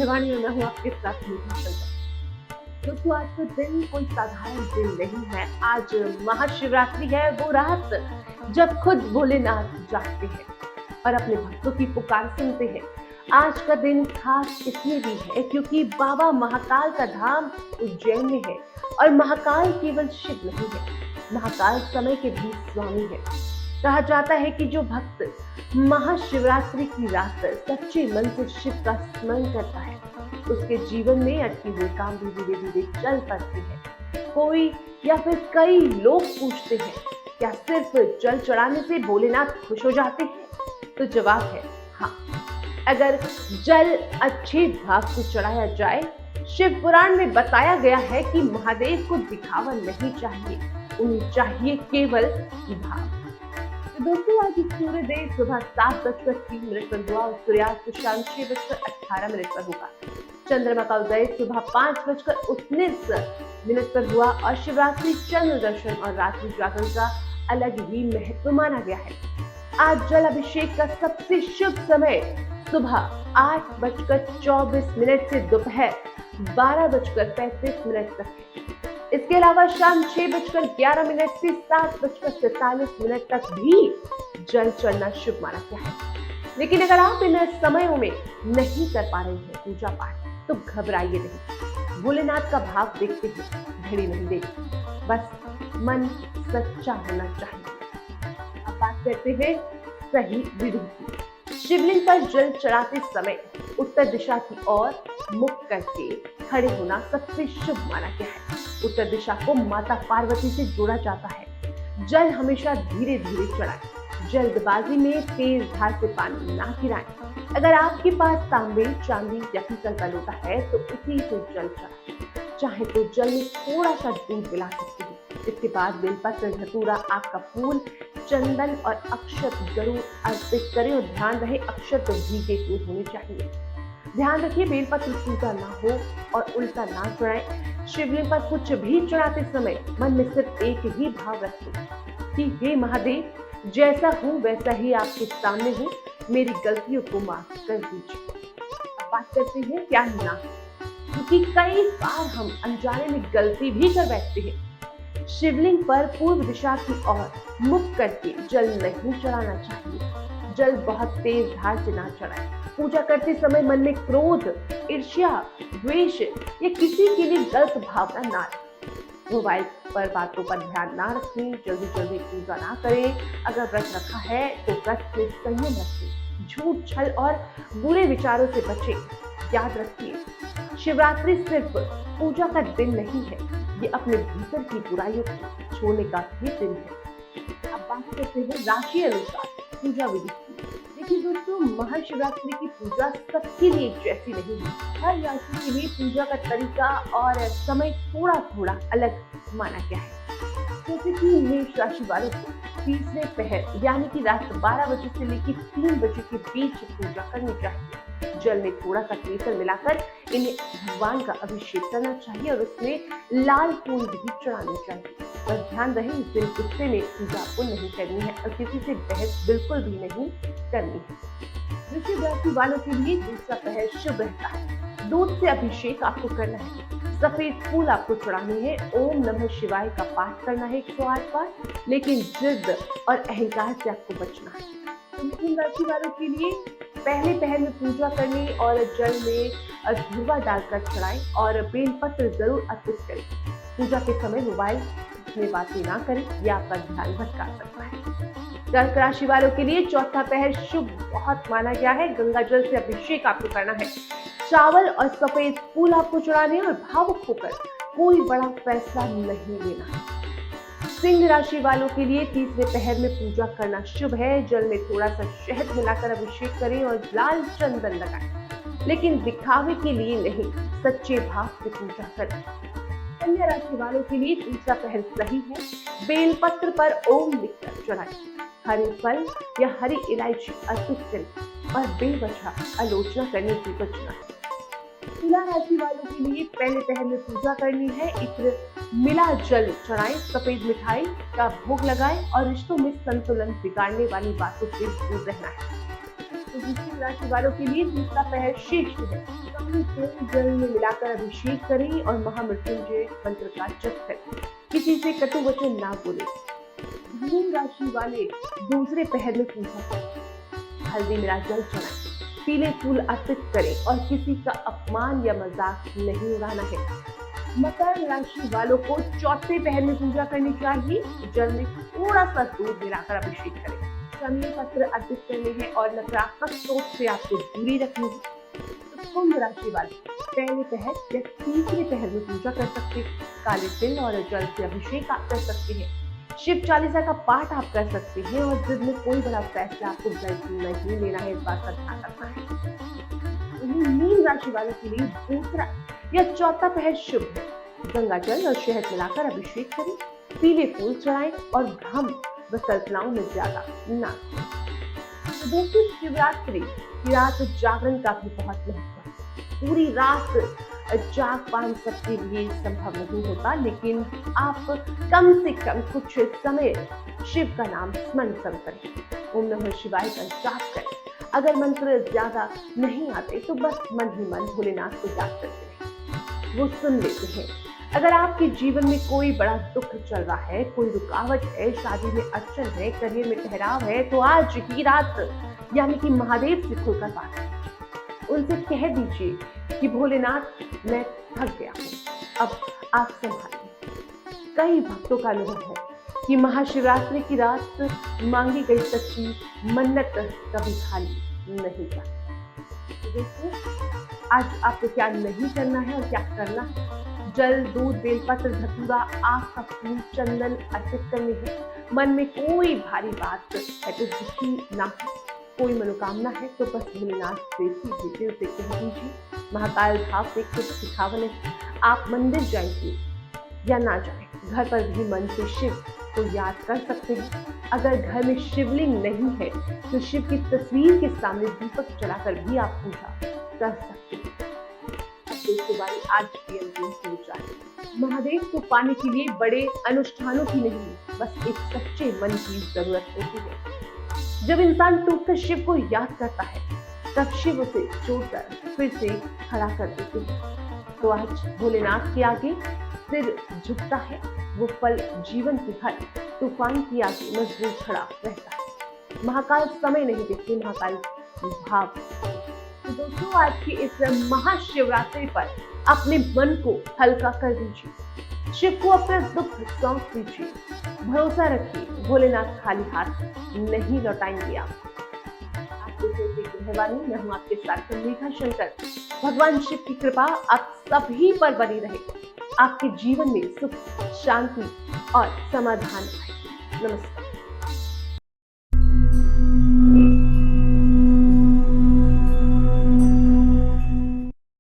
वाणी में मैं हूँ आपके साथ मीठा शंकर। दोस्तों, आज का दिन कोई साधारण दिन नहीं है। आज महाशिवरात्रि है, वो रात जब खुद भोलेनाथ जागते हैं और अपने भक्तों की पुकार सुनते हैं। आज का दिन खास इसलिए भी है क्योंकि बाबा महाकाल का धाम उज्जैन में है और महाकाल केवल शिव नहीं है, महाकाल समय के भी स्वामी है। कहा जाता है कि जो भक्त महाशिवरात्रि की रात सच्चे मन से शिव का स्मरण करता है, उसके जीवन में अटके हुए काम भी धीरे धीरे चल पड़ते हैं। कोई या फिर कई लोग पूछते हैं, क्या सिर्फ जल चढ़ाने से भोलेनाथ खुश हो जाते हैं? तो जवाब है हाँ, अगर जल अच्छे भाव से चढ़ाया जाए। शिव पुराण में बताया गया है कि महादेव को दिखावा नहीं चाहिए, उन्हें चाहिए केवल भाव। तो दोस्तों, आज सूर्योदय सुबह 7:03 पर हुआ और सूर्यास्त शाम 6:18 पर होगा। चंद्रमा का उदय सुबह 5:19 पर हुआ और शिवरात्रि, चंद्र दर्शन और रात्रि जागरण का अलग ही महत्व माना गया है। आज जल अभिषेक का सबसे शुभ समय सुबह 8:24 से दोपहर 12:35 तक है। इसके अलावा शाम 6:11 से 7:43 तक भी जल चढ़ना शुभ माना गया है। लेकिन अगर आप इन समयों में नहीं कर पा रहे हैं पूजा पाठ, तो घबराइए नहीं। भोलेनाथ का भाव देखते हैं, घड़ी नहीं देखते, बस मन सच्चा होना चाहिए। अब बात करते हैं सही विधि की। शिवलिंग पर जल चढ़ाते समय उत्तर दिशा की ओर मुख करके खड़े होना सबसे शुभ माना गया है। उत्तर दिशा को माता पार्वती से जोड़ा जाता है। जल हमेशा धीरे धीरे चढ़ाएं, जल्दबाजी में तेज धार से पानी ना गिराएं। अगर आपके पास तांबे, चांदी या पीतल का लोटा है तो उसी से जल चढ़ाएं। चाहे तो जल में थोड़ा सा दूध मिला सकते हैं। इसके बाद बेलपत्र, धतूरा, आग का फूल, चंदन और अक्षत जरूर अर्पित करें और ध्यान रहे अक्षत भीगे हुए होने चाहिए। ध्यान रखिए बेलपत्र टूटा ना हो और उल्टा ना चढ़ाएं। शिवलिंग पर कुछ भी चढ़ाते समय मन में सिर्फ एक ही भाव रखें कि हे महादेव, जैसा हूँ वैसा ही आपके सामने हूँ, मेरी गलतियों को माफ कर दीजिए। अब बात करते हैं क्या ना, क्योंकि कई बार हम अनजाने में गलती भी कर बैठते हैं। शिवलिंग पर पूर्व दिशा की ओर मुख करके जल नहीं चढ़ाना चाहिए। जल बहुत तेज धार से ना चढ़ाएं। पूजा करते समय मन में क्रोध, ईर्ष्या, द्वेष या किसी के लिए गलत भावना ना रखें। मोबाइल पर बातों पर ध्यान ना रखें। जल्दी जल्दी पूजा ना करें। अगर व्रत रखा है तो व्रत में संयम रखें। झूठ, छल और बुरे विचारों से बचें। याद रखिए, शिवरात्रि सिर्फ पूजा का दिन नहीं है, ये अपने भीतर की बुराइयों को छोड़ने का भी दिन है। अब बात करते हैं राशि अनुसार पूजा विधि की। देखिए दोस्तों, महाशिवरात्रि की पूजा सबके लिए जैसी नहीं है। हर राशि के लिए पूजा का तरीका और समय थोड़ा थोड़ा अलग माना गया है। जैसे कि मेष राशि वालों को तीसरे पहर यानी कि रात 12 बजे से लेकर 3 बजे के बीच पूजा करनी चाहिए। जल में थोड़ा सा केसर मिलाकर इन्हें भगवान का अभिषेक करना चाहिए और उसमें लाल फूल भी चढ़ाने चाहिए। बस ध्यान रहे, इस दिन गुस्से में पूजा आपको नहीं करनी है और किसी से बहस बिल्कुल भी नहीं करनी है। वृश्चिक राशि वालों के लिए दूसरा पहर शुभ रहता है। दूध से अभिषेक आपको करना है। सफेद फूल आपको चढ़ाने हैं। ओम नमः शिवाय का पाठ करना है 108 बार, लेकिन जिद और अहंकार से आपको बचना है। तो मिथुन राशि वालों के लिए पहले पहर में पूजा करनी और जल में धुआं डालकर चढ़ाएं और बेलपत्र जरूर अर्पित करें। पूजा के समय मोबाइल में बातें ना करें, यह आपका ध्यान भटका सकता है। कर्क राशि वालों के लिए चौथा पहर शुभ बहुत माना गया है। गंगा जल से अभिषेक आपको करना है। चावल और सफेद फूल आपको चढ़ाने और भावुक होकर कोई बड़ा फैसला नहीं लेना है। सिंह राशि वालों के लिए तीसरे पहर में पूजा करना शुभ है। जल में थोड़ा सा शहद मिलाकर अभिषेक करें और लाल चंदन लगाएं, लेकिन दिखावे के लिए नहीं, सच्चे भाव से पूजा करें। कन्या राशि वालों के लिए तीसरा पहर सही है। बेलपत्र पर ओम लिखकर चढ़ाएं। हरे फल या हरी इलायची अर्पित करें और बेवजह आलोचना करने से बचना है। तुला राशि वालों के लिए पहले पहर में पूजा करनी है। इत्र मिला जल चढ़ाएं, सफेद मिठाई का भोग लगाएं और रिश्तों में संतुलन बिगाड़ने वाली बातों से दूर रहना है। तो वृश्चिक राशि वालों के लिए तीसरा पहर श्रेष्ठ है। पानी को जल में मिलाकर अभिषेक करें और महामृत्युंजय मंत्र का जप करें। किसी से कटु वचन ना बोले। धनु राशि वाले दूसरे पहर में पूजा करें, हल्दी मिला जल चढ़ाएं, पीले फूल अर्पित करें और किसी का अपमान या मजाक नहीं उड़ाना है। मकर राशि वालों को चौथे पहर में पूजा करनी चाहिए। जल में थोड़ा सा दूध मिलाकर अभिषेक करें, शमी पत्र अर्पित करने हैं और नकारात्मक सोच से आपको दूरी रखनी है। तो कुंभ राशि वाले पहले पहर या तीसरे पहर में पूजा कर सकते हैं। काले तिल और जल से अभिषेक आप कर सकते हैं। शिव चालीसा का पाठ आप कर सकते हैं और जिद में कोई बड़ा फैसला आपको जल्द नहीं लेना है, इस बात का ध्यान रखना है। मीन राशि वालों के लिए दूसरा या चौथा पहर शुभ है। गंगा जल और शहद मिलाकर अभिषेक करें, पीले फूल चढ़ाएं और भ्रम व कल्पनाओं में ज्यादा ना करें। दोस्तों, शिवरात्रि की रात जागरण का भी बहुत महत्व है। पूरी रात जाग पान सबके लिए संभव नहीं होता, लेकिन आप कम से कम कुछ समय शिव का नाम स्मरण करें, ओम नमः शिवाय का जाप करें। अगर मंत्र ज्यादा नहीं आते तो बस मन ही मन भोलेनाथ को याद करते रहें, वो सुन लेते हैं। अगर आपके जीवन में कोई बड़ा दुख चल रहा है, कोई रुकावट है, शादी में अड़चन है, करियर में ठहराव है, तो आज ही रात यानी कि महादेव से खुलकर बात कीजिए। उनसे कह दीजिए कि भोलेनाथ मैं थक गया हूँ, अब आप संभालिए। कई भक्तों का अनुभव है कि महाशिवरात्रि की रात मांगी गई सच्ची मन्नत कभी खाली नहीं जाती। दोस्तों, आज आपको क्या नहीं करना है और क्या करना है? जल, दूध, बेलपत्र, धतूरा, आग का फूल, चंदन अर्पित करने हैं। मन में कोई भारी बात है तो दुखी ना हो, कोई मनोकामना है तो बस भोलेनाथ से सीधे दिल से कह दीजिए। महाकाल भाव से कुछ सिखावन है। आप मंदिर जाइए या ना जाए, घर पर भी मन से शिव को याद कर सकते हैं। अगर घर में शिवलिंग नहीं है तो शिव की तस्वीर के सामने दीपक जलाकर भी आप पूजा कर सकते हैं। दोस्तों, आज की अंतिम विचार, महादेव को पाने के लिए बड़े अनुष्ठानों की नहीं, बस एक सच्चे मन की जरूरत होती है। जब इंसान टूटकर शिव को याद करता है तब शिव उसे जोड़कर फिर से खड़ा कर देते हैं। तो आज भोलेनाथ के आगे सिर झुकता है, वो पल जीवन की हर तूफान की आगे मजबूत खड़ा रहता है। महाकाल समय नहीं देखते, महाकाल भाव। तो दोस्तों, आज की इस महाशिवरात्रि पर अपने मन को हल्का कर दीजिए, शिव को अपना दुख सौंप दीजिए। भरोसा रखिए, भोलेनाथ खाली हाथ नहीं लौटाएंगे आपको। मैं हूँ आपके साथ मेघा शंकर। भगवान शिव की कृपा आप सभी पर बनी रहे, आपके जीवन में सुख, शांति और समाधान आए। नमस्कार।